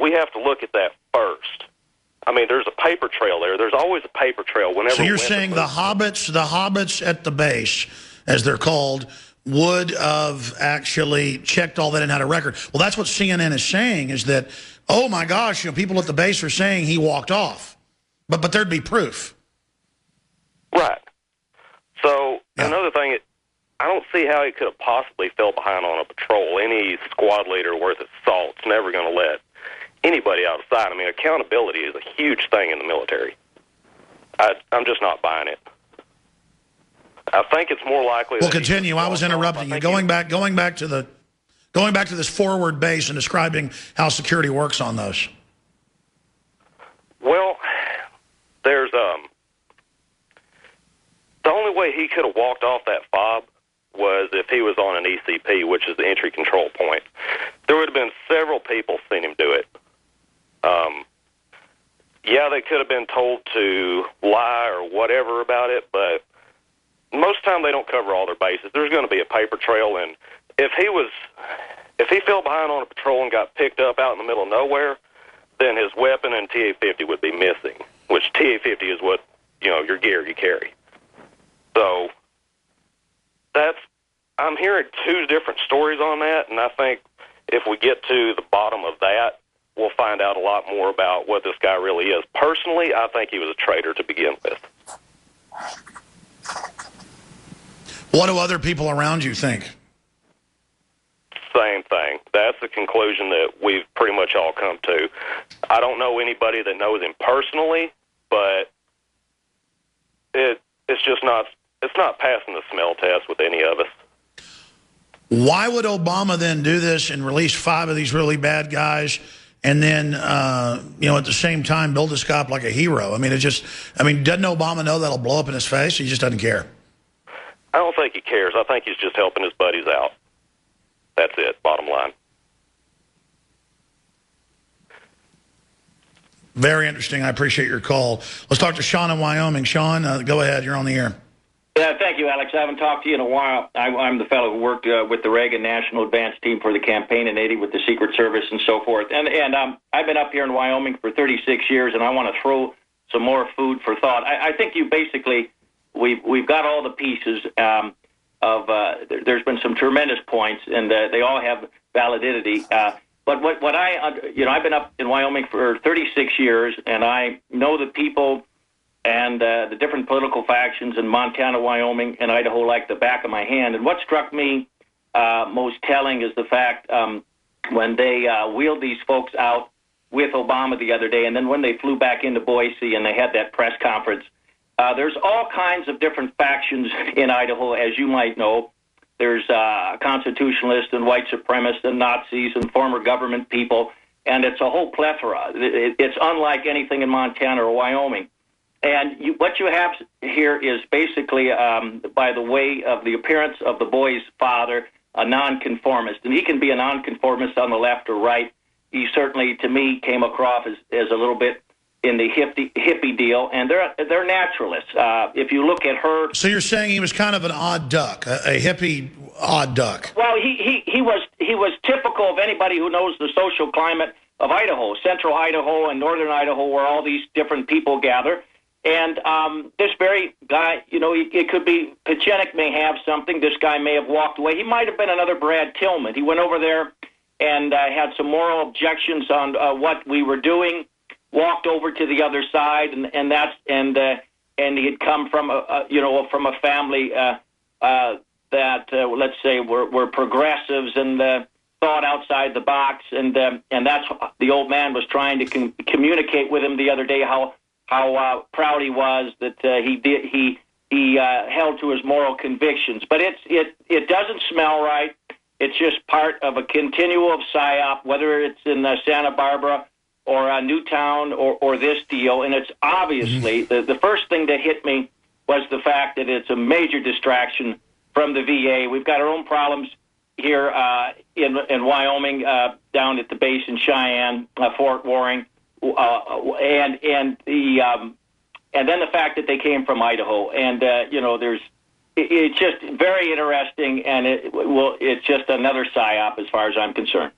we have to look at that first. I mean, there's a paper trail there. There's always a paper trail whenever. So you're saying the hobbits at the base, as they're called, would have actually checked all that and had a record. Well, that's what CNN is saying, is that, oh my gosh, people at the base are saying he walked off. But there'd be proof. Right. So another thing, I don't see how he could have possibly fell behind on a patrol. Any squad leader worth his salt's never going to let anybody outside. I mean, accountability is a huge thing in the military. I'm just not buying it. I think it's more likely. We'll continue. I was interrupting you. Going back to this forward base and describing how security works on those. Well, there's the only way he could have walked off that fob was if he was on an ECP, which is the entry control point. There would have been several people seen him do it. Yeah, they could have been told to lie or whatever about it, but most of the time they don't cover all their bases. There's going to be a paper trail, and if he fell behind on a patrol and got picked up out in the middle of nowhere, then his weapon and TA-50 would be missing, which TA-50 is what, your gear you carry. So I'm hearing two different stories on that, and I think if we get to the bottom of that, we'll find out a lot more about what this guy really is. Personally, I think he was a traitor to begin with. What do other people around you think? Same thing. That's the conclusion that we've pretty much all come to. I don't know anybody that knows him personally, but it's just not passing the smell test with any of us. Why would Obama then do this and release 5 of these really bad guys and then, at the same time build this guy up like a hero? I mean, doesn't Obama know that'll blow up in his face? He just doesn't care. I don't think he cares. I think he's just helping his buddies out. That's it, bottom line. Very interesting. I appreciate your call. Let's talk to Sean in Wyoming. Sean, go ahead. You're on the air. Yeah, thank you, Alex. I haven't talked to you in a while. I'm the fellow who worked with the Reagan National Advance Team for the campaign in 80 with the Secret Service and so forth. And I've been up here in Wyoming for 36 years, and I want to throw some more food for thought. I think you basically, we've got all the pieces there's been some tremendous points, and they all have validity. But what I've been up in Wyoming for 36 years, and I know the people and the different political factions in Montana, Wyoming, and Idaho like the back of my hand. And what struck me most telling is the fact when they wheeled these folks out with Obama the other day, and then when they flew back into Boise and they had that press conference, there's all kinds of different factions in Idaho, as you might know. There's constitutionalists and white supremacists and Nazis and former government people, and it's a whole plethora. It's unlike anything in Montana or Wyoming. And what you have here is basically, by the way of the appearance of the boy's father, a nonconformist. And he can be a nonconformist on the left or right. He certainly, to me, came across as a little bit in the hippie deal, and they're naturalists. If you look at her... So you're saying he was kind of an odd duck, a hippie odd duck. Well, he was typical of anybody who knows the social climate of Idaho, central Idaho and northern Idaho, where all these different people gather. And this very guy, it could be, Pachenik may have something. This guy may have walked away. He might have been another Brad Tillman. He went over there and had some moral objections on what we were doing, walked over to the other side, and he had come from a family that let's say were progressives and thought outside the box, and that's the old man was trying to communicate with him the other day how proud he was that he held to his moral convictions. But it doesn't smell right. It's just part of a continual of PSYOP, whether it's in Santa Barbara or Newtown or this deal. And it's obviously, the first thing that hit me was the fact that it's a major distraction from the VA. We've got our own problems here in Wyoming, down at the base in Cheyenne, Fort Waring, and then the fact that they came from Idaho. And, it's just very interesting, and it's just another PSYOP as far as I'm concerned.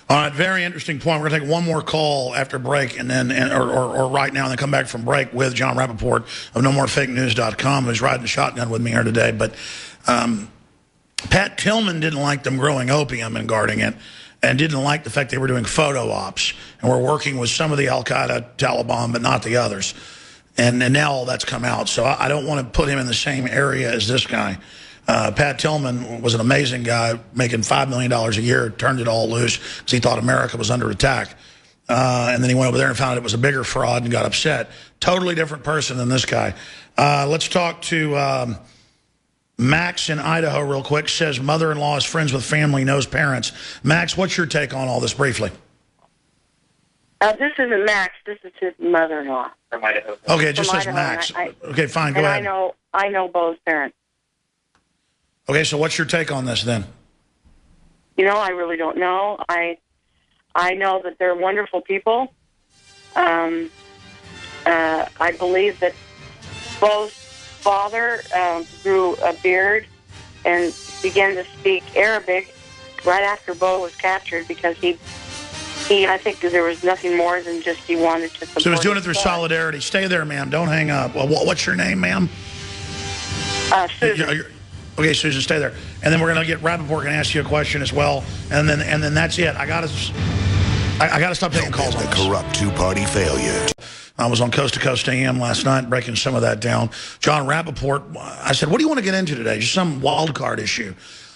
All right, very interesting point. We're going to take one more call after break, and then, or right now, and then come back from break with John Rappaport of NoMoreFakeNews.com, who's riding shotgun with me here today. But Pat Tillman didn't like them growing opium and guarding it, and didn't like the fact they were doing photo ops and were working with some of the Al-Qaeda, Taliban, but not the others. And now all that's come out. So I don't want to put him in the same area as this guy. Pat Tillman was an amazing guy, making $5 million a year, turned it all loose because he thought America was under attack. And then he went over there and found out it was a bigger fraud and got upset. Totally different person than this guy. Let's talk to Max in Idaho real quick. Says mother-in-law is friends with family, knows parents. Max, what's your take on all this briefly? This isn't Max. This is his mother-in-law. From Idaho. Okay, it just From says Idaho, Max. Okay, fine, go ahead. I know both parents. Okay, so what's your take on this then? You know, I really don't know. I know that they're wonderful people. I believe that Bo's father grew a beard and began to speak Arabic right after Bo was captured because I think there was nothing more than just he wanted to support. So he was doing it through son. solidarity. Stay there, ma'am. Don't hang up. Well, what's your name, ma'am? Susan. Okay, Susan, stay there. And then we're going to get Rappaport and ask you a question as well. And then that's it. I got to stop taking calls on the this. corrupt two-party failure. I was on Coast to Coast AM last night, breaking some of that down. John Rappaport, I said, what do you want to get into today? Just some wild card issue.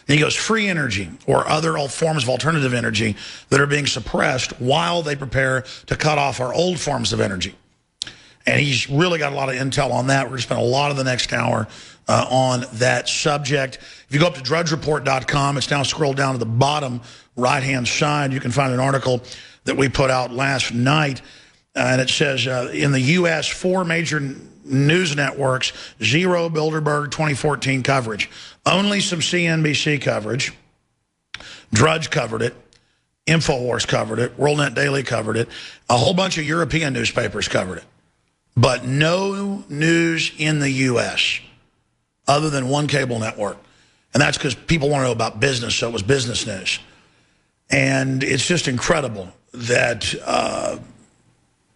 And he goes, free energy or other forms of alternative energy that are being suppressed while they prepare to cut off our old forms of energy. And he's really got a lot of intel on that. We're going to spend a lot of the next hour on that subject. If you go up to drudgereport.com, it's now scrolled down to the bottom right-hand side. You can find an article that we put out last night. And it says, in the U.S., 4 major news networks, 0 Bilderberg 2014 coverage. Only some CNBC coverage. Drudge covered it. InfoWars covered it. WorldNet Daily covered it. A whole bunch of European newspapers covered it. But no news in the U.S. other than one cable network. And that's because people want to know about business, so it was business news. And it's just incredible that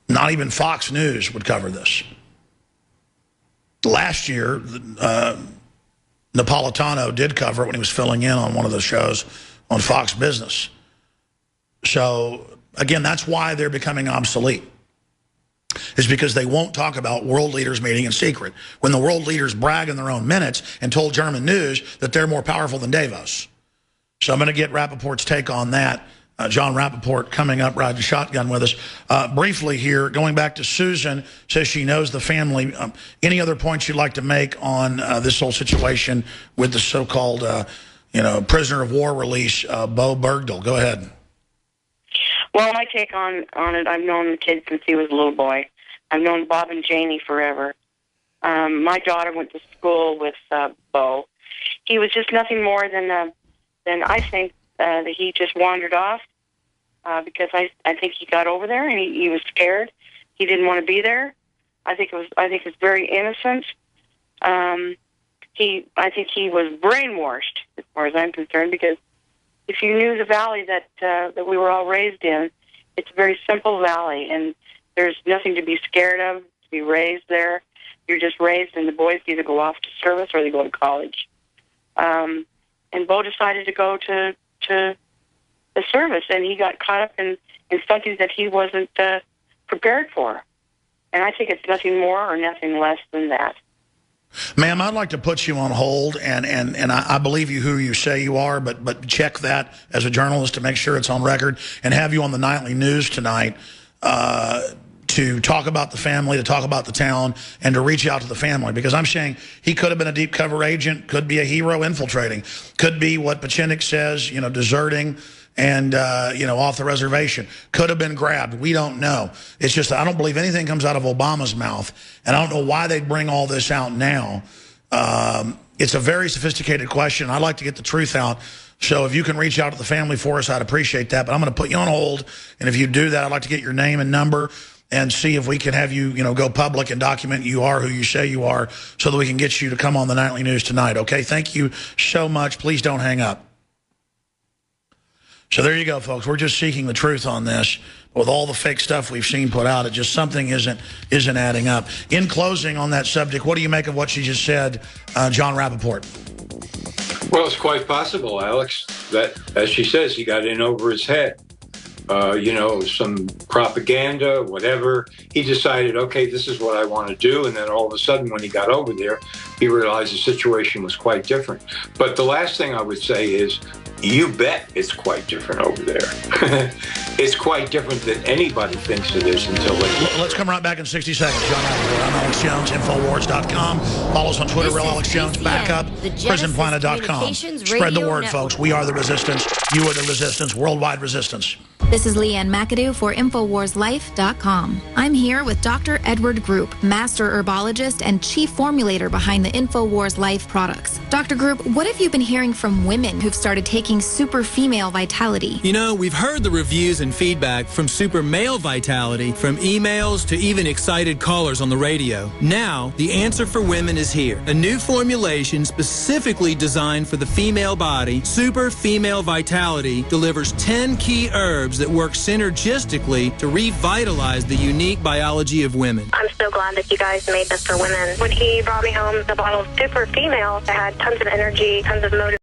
not even Fox News would cover this. Last year, Napolitano did cover it when he was filling in on one of the shows on Fox Business. So, again, that's why they're becoming obsolete. Is because they won't talk about world leaders meeting in secret when the world leaders brag in their own minutes and told German news that they're more powerful than Davos. So I'm going to get Rappaport's take on that. John Rappaport coming up, riding shotgun with us. Briefly here, going back to Susan, says she knows the family. Any other points you'd like to make on this whole situation with the so-called, prisoner of war release, Bo Bergdahl? Go ahead. Well, my take on it, I've known the kid since he was a little boy. I've known Bob and Janie forever. My daughter went to school with Bo. He was just nothing more than I think that he just wandered off because I think he got over there and he was scared. He didn't want to be there. I think it's very innocent. I think he was brainwashed as far as I'm concerned because if you knew the valley that we were all raised in, it's a very simple valley, and there's nothing to be scared of, to be raised there. You're just raised, and the boys either go off to service or they go to college. And Bo decided to go to the service, and he got caught up in something that he wasn't prepared for. And I think it's nothing more or nothing less than that. Ma'am, I'd like to put you on hold, and I believe you who you say you are, but check that as a journalist to make sure it's on record, and have you on the nightly news tonight to talk about the family, to talk about the town, and to reach out to the family. Because I'm saying he could have been a deep cover agent, could be a hero infiltrating, could be what Pachinik says, deserting and, off the reservation. Could have been grabbed. We don't know. It's just I don't believe anything comes out of Obama's mouth, and I don't know why they'd bring all this out now. It's a very sophisticated question. I'd like to get the truth out. So if you can reach out to the family for us, I'd appreciate that. But I'm going to put you on hold, and if you do that, I'd like to get your name and number and see if we can have you, go public and document you are who you say you are so that we can get you to come on the nightly news tonight, okay? Thank you so much. Please don't hang up. So there you go, folks. We're just seeking the truth on this. With all the fake stuff we've seen put out, it just something isn't adding up. In closing on that subject, what do you make of what she just said, John Rappaport? Well, it's quite possible, Alex, that, as she says, he got in over his head. Some propaganda, whatever. He decided, okay, this is what I want to do. And then all of a sudden, when he got over there, he realized the situation was quite different. But the last thing I would say is, you bet it's quite different over there. It's quite different than anybody thinks it is until they... Let's come right back in 60 seconds. John Rappaport, I'm Alex Jones, Infowars.com. Follow us on Twitter, Real Alex Jones. Backup, PrisonPlanet.com. Spread the word, folks. We are the resistance. You are the resistance. Worldwide resistance. This is Leanne McAdoo for InfoWarsLife.com. I'm here with Dr. Edward Group, master herbologist and chief formulator behind the InfoWars Life products. Dr. Group, what have you been hearing from women who've started taking Super Female Vitality? You know, we've heard the reviews and feedback from Super Male Vitality, from emails to even excited callers on the radio. Now, the answer for women is here. A new formulation specifically designed for the female body, Super Female Vitality, delivers 10 key herbs that work synergistically to revitalize the unique biology of women. I'm so glad that you guys made this for women. When he brought me home the bottle of Super Female, it had tons of energy, tons of motivation.